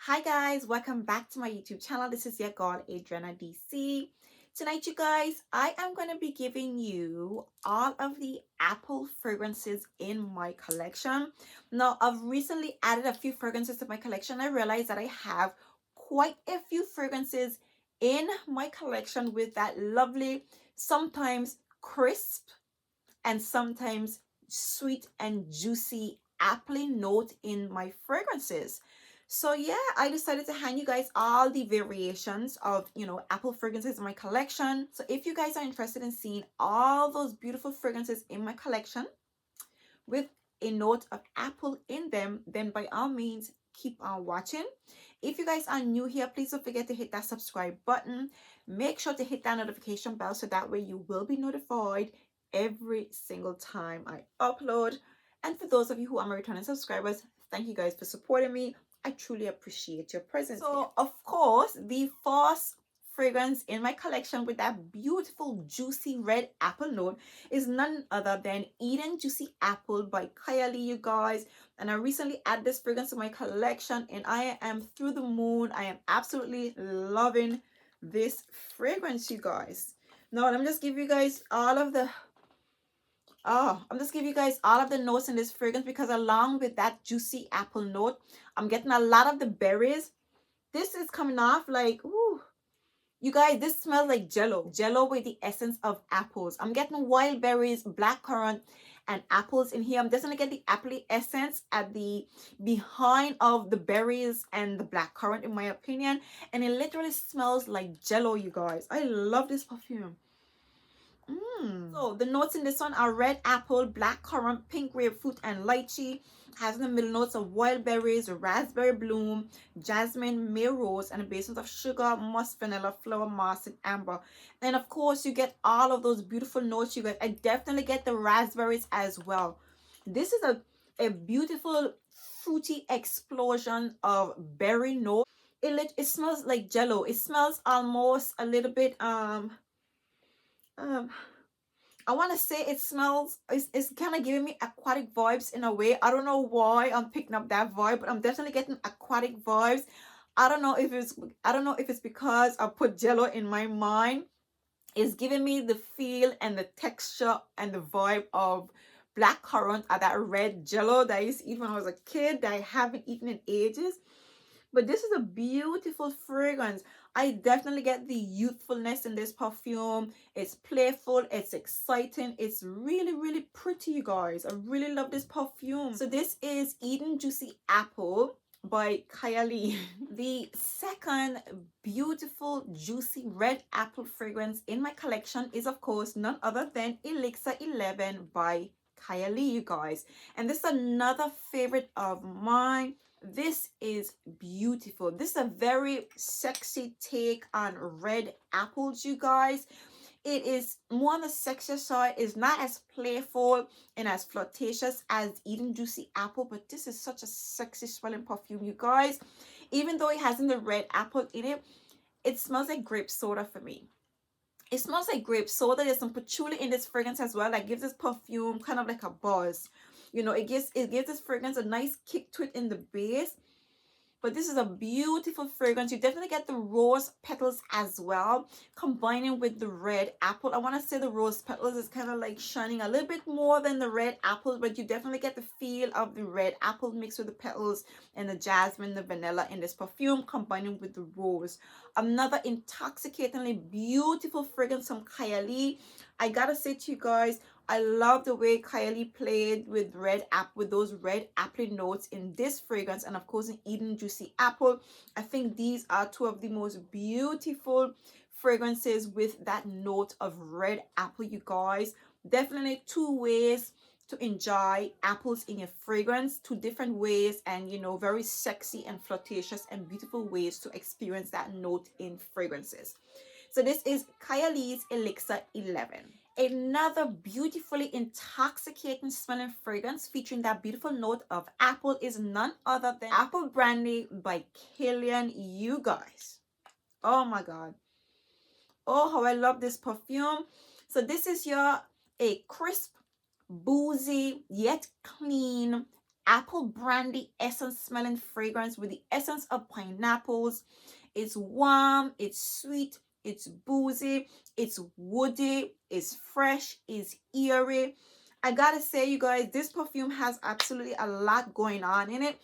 Hi guys, welcome back to my YouTube channel. This is your girl Adriana DC. Tonight, you guys, I am going to be giving you all of the Apple fragrances in my collection. Now, I've recently added a few fragrances to my collection. I realized that I have quite a few fragrances in my collection with that lovely, sometimes crisp and sometimes sweet and juicy apple note in my fragrances. So yeah, I decided to hand you guys all the variations of, apple fragrances in my collection. So if you guys are interested in seeing all those beautiful fragrances in my collection with a note of apple in them, then by all means, keep on watching. If you guys are new here, please don't forget to hit that subscribe button. Make sure to hit that notification bell so that way you will be notified every single time I upload. And for those of you who are my returning subscribers, thank you guys for supporting me. I truly appreciate your presence. So, of course, the first fragrance in my collection with that beautiful juicy red apple note is none other than Eden Juicy Apple by Kylie, you guys. And I recently added this fragrance to my collection and I am through the moon. I am absolutely loving this fragrance, you guys. Now, let me just give you guys all of the I'm just giving you guys all of the notes in this fragrance because along with that juicy apple note, I'm getting a lot of the berries. This is coming off like, ooh, you guys, this smells like jello. Jello with the essence of apples. I'm getting wild berries, blackcurrant, and apples in here. I'm just gonna get the apple essence at the behind of the berries and the blackcurrant, in my opinion. And it literally smells like jello, you guys. I love this perfume. So the notes in this one are red apple, black currant, pink grapefruit, and lychee. Has in the middle notes of wild berries, raspberry bloom, jasmine, mere rose, and a base of sugar, musk, vanilla, flower, moss, and amber. And of course, you get all of those beautiful notes. You get, I definitely get the raspberries as well. This is a beautiful fruity explosion of berry note. It smells like jello. It smells almost a little bit um I want to say it smells, it's kind of giving me aquatic vibes in a way. I don't know why I'm picking up that vibe, but I'm definitely getting aquatic vibes. I don't know if it's because I put jello in my mind. It's giving me the feel and the texture and the vibe of black currant or that red jello that I used to eat when I was a kid that I haven't eaten in ages. But this is a beautiful fragrance. I definitely get the youthfulness in this perfume. It's playful, it's exciting, it's really, really pretty, you guys. I really love this perfume. So this is Eden Juicy Apple by Kylie. The second beautiful juicy red apple fragrance in my collection is of course none other than Elixir 11 by Kylie, you guys. And this is another favorite of mine. This is beautiful. This is a very sexy take on red apples, you guys. It is more on the sexier side. It's not as playful and as flirtatious as Eden Juicy Apple, but this is such a sexy smelling perfume, you guys. Even though it hasn't the red apple in it, it smells like grape soda for me. It smells like grape soda. There's some patchouli in this fragrance as well that gives this perfume kind of like a buzz. It gives this fragrance a nice kick to it in the base. But this is a beautiful fragrance. You definitely get the rose petals as well, combining with the red apple. I want to say the rose petals is kind of like shining a little bit more than the red apple, but you definitely get the feel of the red apple mixed with the petals and the jasmine, the vanilla in this perfume, combining with the rose. Another intoxicatingly beautiful fragrance from Kylie. I gotta say to you guys, I love the way Kylie played with those red apple notes in this fragrance, and of course in Eden Juicy Apple. I think these are two of the most beautiful fragrances with that note of red apple, you guys. Definitely two ways to enjoy apples in your fragrance, two different ways, and very sexy and flirtatious and beautiful ways to experience that note in fragrances. So this is Kylie's Elixir 11. Another beautifully intoxicating smelling fragrance featuring that beautiful note of apple is none other than Apple Brandy by Killian, you guys. Oh my god. Oh, how I love this perfume. So this is a crisp, boozy, yet clean apple brandy essence smelling fragrance with the essence of pineapples. It's warm, it's sweet, it's boozy, it's woody, it's fresh, it's eerie. I gotta say, you guys, this perfume has absolutely a lot going on in it.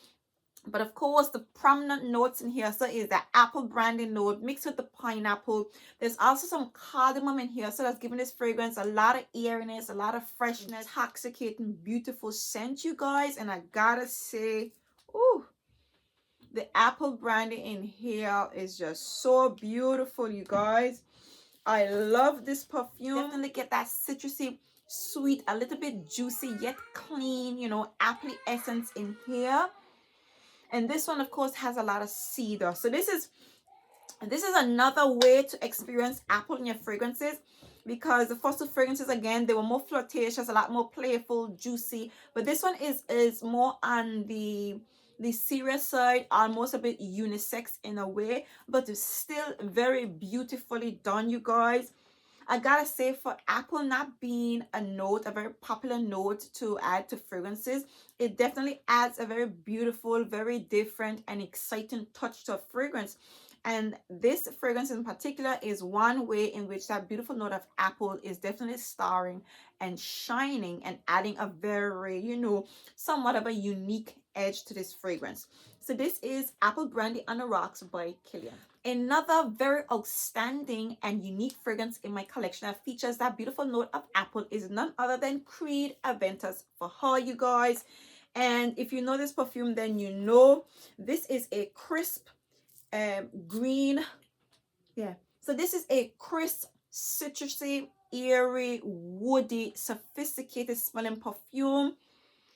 But of course, the prominent notes in here so is the apple brandy note mixed with the pineapple. There's also some cardamom in here, so that's giving this fragrance a lot of eeriness, a lot of freshness, intoxicating, beautiful scent, you guys. And I gotta say, ooh, the apple brandy in here is just so beautiful, you guys. I love this perfume. Definitely get that citrusy, sweet, a little bit juicy yet clean, you know, apple essence in here. And this one, of course, has a lot of cedar. So this is another way to experience apple in your fragrances, because the first two fragrances, again, they were more flirtatious, a lot more playful, juicy. But this one is more on the serious side, almost a bit unisex in a way, but it's still very beautifully done, you guys. I gotta say, for apple not being a note, a very popular note to add to fragrances, it definitely adds a very beautiful, very different and exciting touch to a fragrance. And this fragrance in particular is one way in which that beautiful note of apple is definitely starring and shining and adding a very, you know, somewhat of a unique edge to this fragrance. So this is Apple Brandy on the Rocks by Killian. Another very outstanding and unique fragrance in my collection that features that beautiful note of apple is none other than Creed Aventus for her, you guys. And if you know this perfume, then you know this is a crisp green. Yeah. So this is a crisp, citrusy, eerie, woody, sophisticated smelling perfume.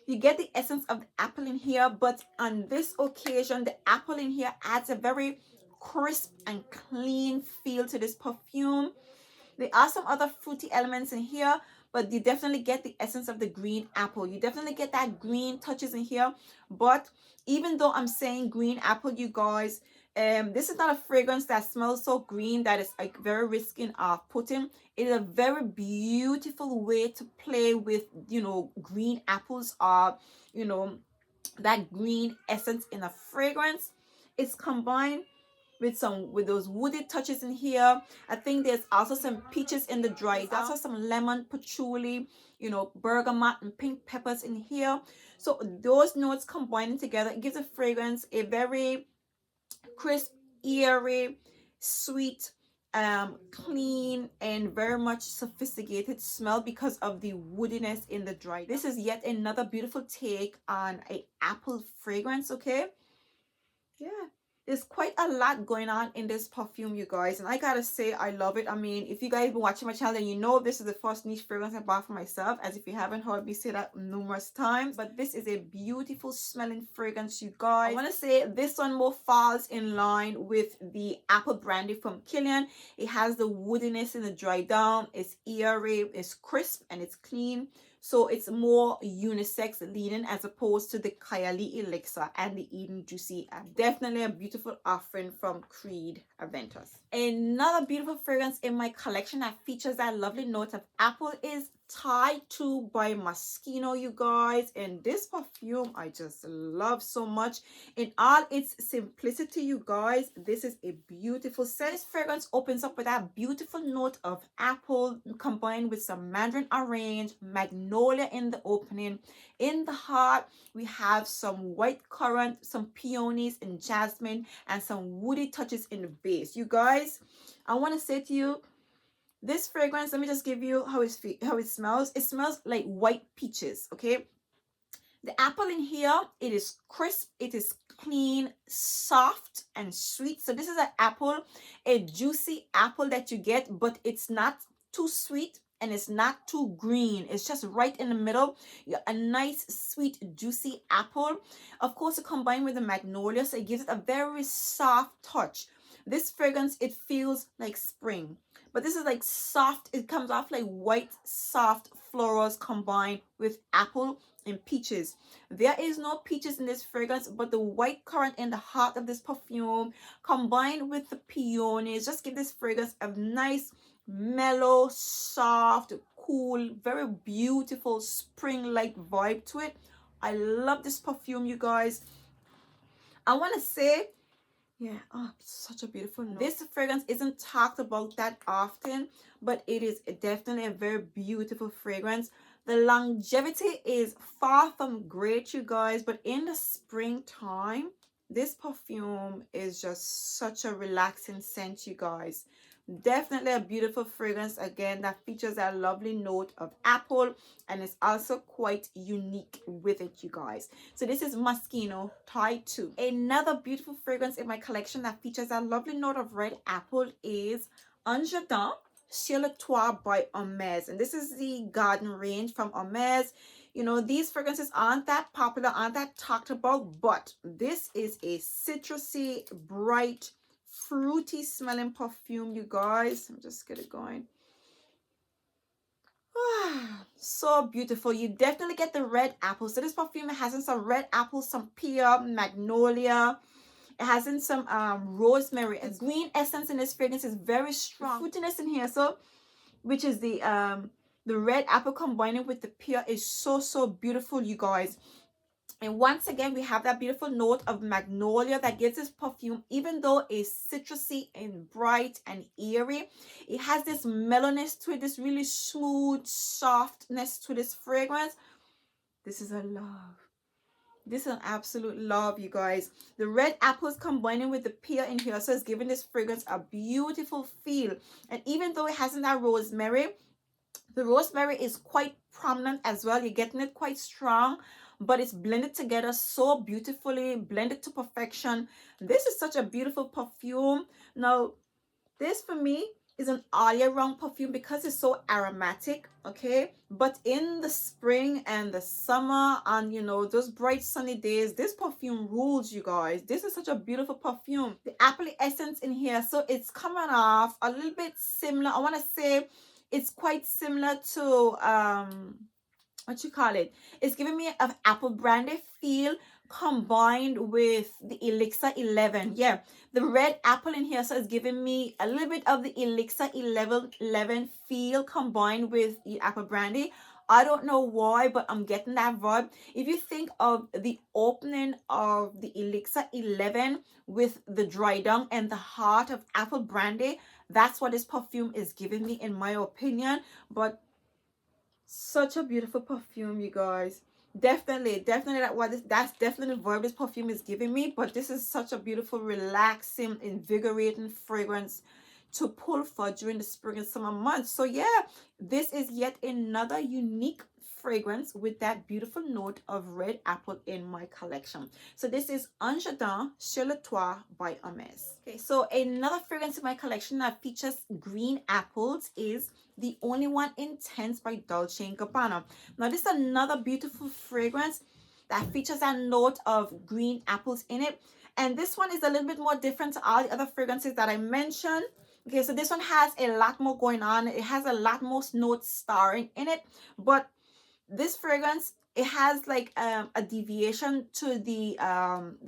You get the essence of the apple in here, but on this occasion, the apple in here adds a very crisp and clean feel to this perfume. There are some other fruity elements in here, but you definitely get the essence of the green apple. You definitely get that green touches in here. But even though I'm saying green apple, you guys, this is not a fragrance that smells so green that it's like very risky and off-putting. It is a very beautiful way to play with, you know, green apples or, you know, that green essence in a fragrance. It's combined with those woody touches in here. I think there's also some peaches in the dry. There's also some lemon, patchouli, you know, bergamot and pink peppers in here. So those notes combining together, it gives a fragrance a very crisp, eerie, sweet, clean and very much sophisticated smell because of the woodiness in the dry. This is yet another beautiful take on a apple fragrance. Okay, yeah, there's quite a lot going on in this perfume, you guys, and I gotta say I love it. I mean, if you guys been watching my channel, then you know this is the first niche fragrance I bought for myself, as if you haven't heard me say that numerous times. But this is a beautiful smelling fragrance, you guys. I want to say this one more falls in line with the apple brandy from Killian. It has the woodiness in the dry down. It's eerie, it's crisp, and it's clean. So it's more unisex leaning as opposed to the Kylie Elixir and the Eden Juicy. Definitely a beautiful offering from Creed Aventus. Another beautiful fragrance in my collection that features that lovely note of apple is Tied To by Moschino, you guys. And this perfume I just love so much in all its simplicity, you guys. This is a beautiful scent. This fragrance opens up with that beautiful note of apple combined with some mandarin orange, magnolia in the opening. In the heart, we have some white currant, some peonies and jasmine, and some woody touches in the base. You guys, I want to say to you, this fragrance, let me just give you how it smells. It smells like white peaches, okay? The apple in here, it is crisp, it is clean, soft, and sweet. So this is an apple, a juicy apple that you get, but it's not too sweet and it's not too green. It's just right in the middle. A nice, sweet, juicy apple. Of course, it combined with the magnolia, so it gives it a very soft touch. This fragrance, it feels like spring. But this is like soft. It comes off like white, soft florals combined with apple and peaches. There is no peaches in this fragrance, but the white currant in the heart of this perfume combined with the peonies just give this fragrance a nice, mellow, soft, cool, very beautiful spring-like vibe to it. I love this perfume, you guys. I want to say, yeah, oh, such a beautiful note. This fragrance isn't talked about that often, but it is definitely a very beautiful fragrance. The longevity is far from great, you guys, but in the springtime, this perfume is just such a relaxing scent, you guys. Definitely a beautiful fragrance again that features a lovely note of apple, and it's also quite unique with it, you guys. So this is Moschino Tie 2. Another beautiful fragrance in my collection that features a lovely note of red apple is Untitled Chapter by Hermes, and this is the garden range from Hermes. You know, these fragrances aren't that popular, aren't that talked about, but this is a citrusy, bright, fruity smelling perfume, you guys. I'm just get it going. So beautiful. You definitely get the red apple. So this perfume has in some red apple, some pear, magnolia. It has in some rosemary. And green essence in this fragrance is very strong. The fruitiness in here, so which is the red apple combining with the pear is so beautiful, you guys. And once again, we have that beautiful note of magnolia that gives this perfume, even though it's citrusy and bright and airy, it has this mellowness to it, this really smooth softness to this fragrance. This is a love. This is an absolute love, you guys. The red apples combining with the pear in here, so it's giving this fragrance a beautiful feel. And even though it hasn't that rosemary, the rosemary is quite prominent as well. You're getting it quite strong, but it's blended together so beautifully, blended to perfection. This is such a beautiful perfume. Now, this for me is an all year round perfume because it's so aromatic, okay? But in the spring and the summer and, you know, those bright sunny days, this perfume rules, you guys. This is such a beautiful perfume. The apple essence in here, so it's coming off a little bit similar. I want to say it's quite similar to what you call it, it's giving me an apple brandy feel combined with the elixir 11. Yeah, the red apple in here, so it's giving me a little bit of the elixir 11 feel combined with the apple brandy. I don't know why, but I'm getting that vibe. If you think of the opening of the elixir 11 with the dry down and the heart of apple brandy, that's what this perfume is giving me, in my opinion. But such a beautiful perfume, you guys. Definitely that's definitely the vibe this perfume is giving me. But this is such a beautiful, relaxing, invigorating fragrance to pull for during the spring and summer months. So yeah, this is yet another unique fragrance with that beautiful note of red apple in my collection. So this is Untitled Chapter by Hermes. Okay, so another fragrance in my collection that features green apples is The Only One Intense by Dolce & Gabbana. Now this is another beautiful fragrance that features a note of green apples in it. And this one is a little bit more different to all the other fragrances that I mentioned. Okay, so this one has a lot more going on. It has a lot more notes starring in it. But this fragrance, it has like a deviation to the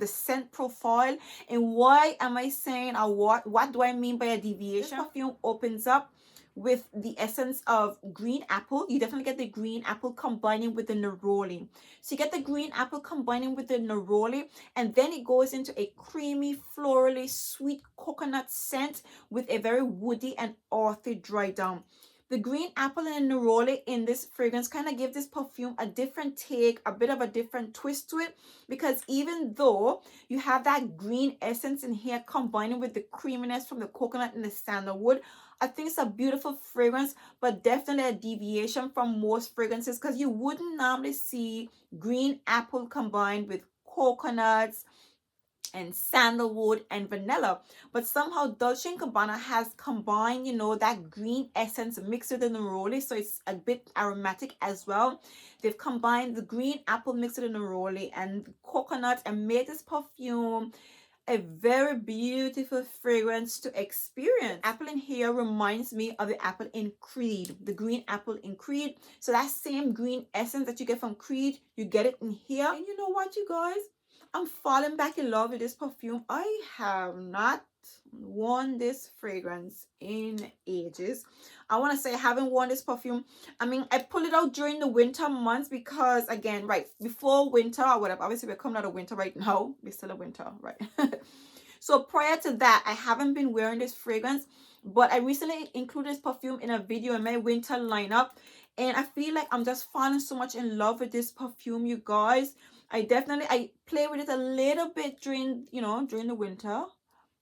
scent profile. And why am I saying, or what do I mean by a deviation? This perfume opens up with the essence of green apple. You definitely get the green apple combining with the neroli. So you get the green apple combining with the neroli, and then it goes into a creamy, florally sweet coconut scent with a very woody and earthy dry down. The green apple and neroli in this fragrance kind of give this perfume a different take, a bit of a different twist to it, because even though you have that green essence in here combining with the creaminess from the coconut and the sandalwood, I think it's a beautiful fragrance, but definitely a deviation from most fragrances, because you wouldn't normally see green apple combined with coconuts and sandalwood and vanilla, but somehow Dolce & Gabbana has combined, you know, that green essence mixed with the neroli, so it's a bit aromatic as well. They've combined the green apple mixed with the neroli and coconut and made this perfume a very beautiful fragrance to experience. Apple in here reminds me of the apple in Creed, the green apple in Creed. So that same green essence that you get from Creed, you get it in here. And you know what, you guys? I'm falling back in love with this perfume. I have not worn this fragrance in ages. I want to say I haven't worn this perfume. I mean, I pull it out during the winter months because, again, right before winter or whatever. Obviously, we're coming out of winter right now. We're still in winter, right? So prior to that, I haven't been wearing this fragrance, but I recently included this perfume in a video in my winter lineup, and I feel like I'm just falling so much in love with this perfume, you guys. I play with it a little bit during, during the winter,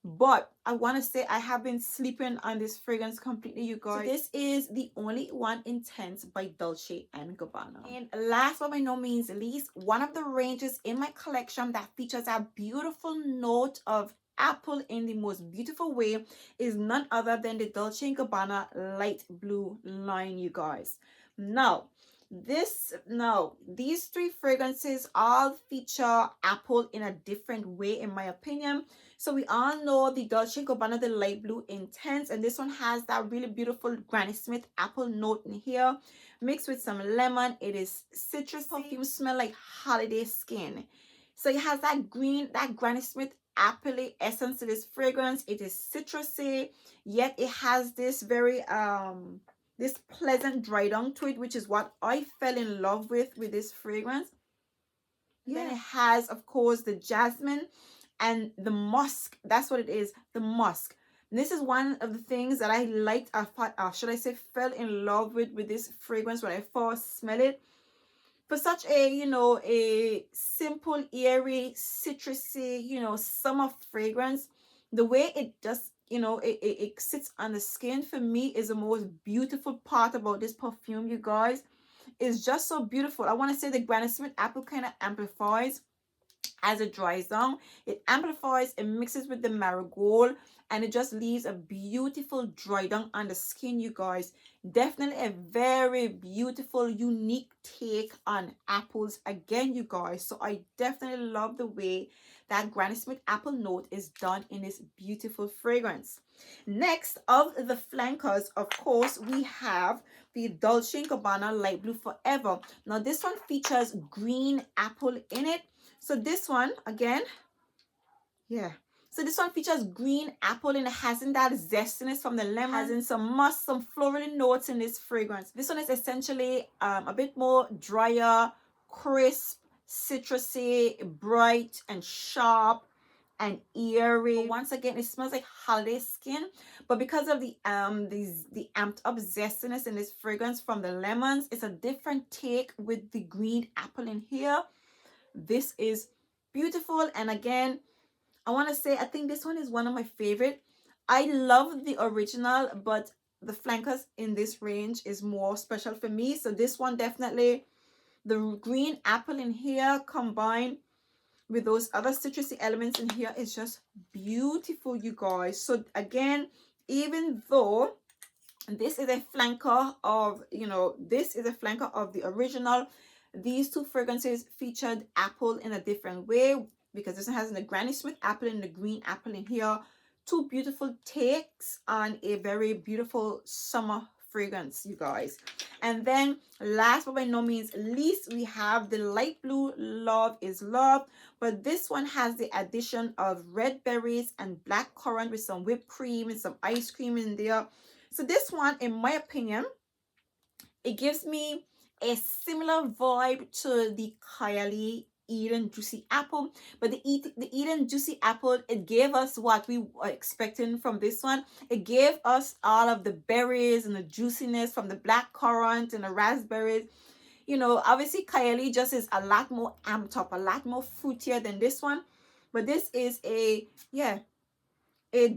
but I want to say I have been sleeping on this fragrance completely, you guys. So this is the Only One Intense by Dolce and Gabbana. And last but by no means least, one of the ranges in my collection that features a beautiful note of apple in the most beautiful way is none other than the Dolce & Gabbana light blue line, you guys. These three fragrances all feature apple in a different way, in my opinion. So we all know the Dolce & Gabbana, the light blue intense, and this one has that really beautiful Granny Smith apple note in here, mixed with some lemon. It is citrus perfume, smell like holiday skin. So it has that Granny Smith apple essence to this fragrance. It is citrusy, yet it has this very this pleasant dry down to it, which is what I fell in love with this fragrance. Then it has, of course, the jasmine and the musk. That's what it is, the musk. And this is one of the things that I liked, should I say fell in love with this fragrance when I first smelled it. For such a, a simple, airy, citrusy, summer fragrance, the way it just, it sits on the skin, for me, is the most beautiful part about this perfume, you guys. It's just so beautiful. I want to say the Granny Smith apple kind of amplifies as it dries down. It amplifies, it mixes with the marigold, and it just leaves a beautiful dry down on the skin, you guys. Definitely a very beautiful, unique take on apples again, you guys. So I definitely love the way that Granny Smith apple note is done in this beautiful fragrance. Next of the flankers, of course, we have the Dolce & Gabbana Light Blue Forever. Now this one features green apple in it. So this one, again, so this one features green apple, and it hasn't that zestiness from the lemon. Has in some musk, some floral notes in this fragrance. This one is essentially a bit more drier, crisp, citrusy, bright and sharp and airy. But once again, it smells like holiday skin, but because of the amped up zestiness in this fragrance from the lemons, it's a different take with the green apple in here. This is beautiful. And again, I want to say I think this one is one of my favorite. I love the original, but the flankers in this range is more special for me. So this one, definitely the green apple in here combined with those other citrusy elements in here is just beautiful, you guys. So again, even though this is a flanker of, this is a flanker of the original, these two fragrances featured apple in a different way, because this one has the Granny Smith apple and the green apple in here. Two beautiful takes on a very beautiful summer fragrance, you guys. And then last but by no means least, we have the light blue Love is Love, but this one has the addition of red berries and black currant with some whipped cream and some ice cream in there. So this one, in my opinion, it gives me a similar vibe to the Kylie Eden Juicy Apple, but the Eden Juicy Apple, it gave us what we were expecting from this one. It gave us all of the berries and the juiciness from the black currant and the raspberries. Obviously Kylie just is a lot more amped up, a lot more fruitier than this one, but this is a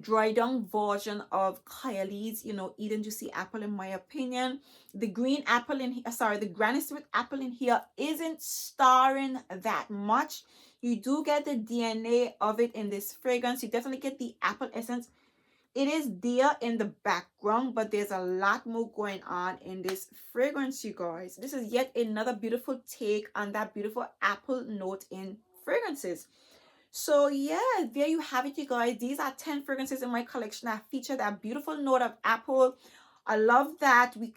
dry down version of Kylie's, Eden Juicy Apple, in my opinion. The green apple in here, sorry, the Granny Smith apple in here isn't starring that much. You do get the DNA of it in this fragrance. You definitely get the apple essence. It is there in the background, but there's a lot more going on in this fragrance, you guys. This is yet another beautiful take on that beautiful apple note in fragrances. So yeah, there you have it, you guys. These are 10 fragrances in my collection that feature that beautiful note of apple. I love that we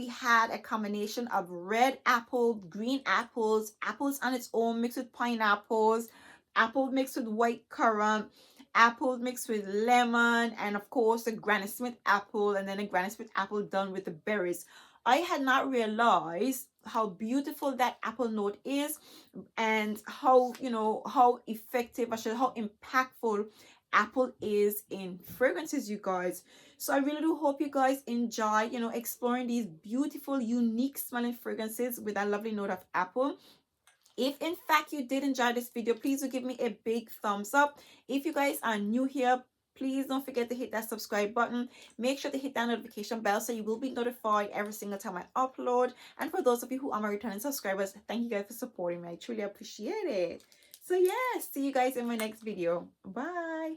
had a combination of red apple, green apples, apples on its own mixed with pineapples, apple mixed with white currant, apple mixed with lemon, and of course the Granny Smith apple, and then a Granny Smith apple done with the berries. I had not realized how beautiful that apple note is, and how, you know, how effective, actually how impactful apple is in fragrances, you guys. So I really do hope you guys enjoy, you know, exploring these beautiful, unique smelling fragrances with a lovely note of apple. If in fact you did enjoy this video, please do give me a big thumbs up. If you guys are new here, please don't forget to hit that subscribe button. Make sure to hit that notification bell so you will be notified every single time I upload. And for those of you who are my returning subscribers, thank you guys for supporting me. I truly appreciate it. So yeah, see you guys in my next video. Bye.